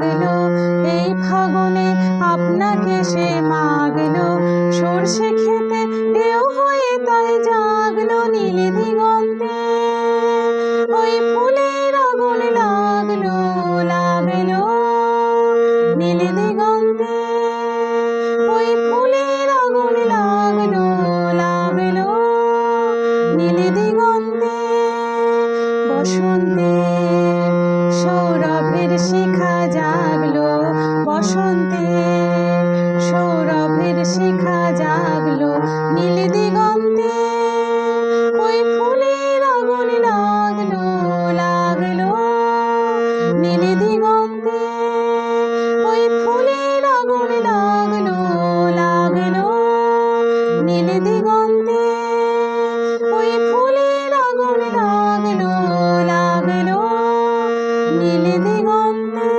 লাগলো, এই ফাগুনে আপনাকে সে মাগলো। সর্ষে খেতে ঢেউ হয়ে তাই জাগলো, নীল দিগন্তে ওই ফুলের আগুন লাগলো, লাগলো নীল দিগন্তে ওই ফুলের আগুন লাগলো, লাগলো নীল দিগন্তে। বসন্তে সৌরভের শিখা জাগলো, বসন্তে সৌরভের শিখা জাগলো, নীল দিগন্তে ওই ফুলের আগুন লাগলো, লাগলো নীল দিগন্তে ওই ফুলের আগুন লাগলো, লাগলো নীল দিগন্তে ওই ফুলের আগুন লাগলো, লাগলো নীল দিগন্তে।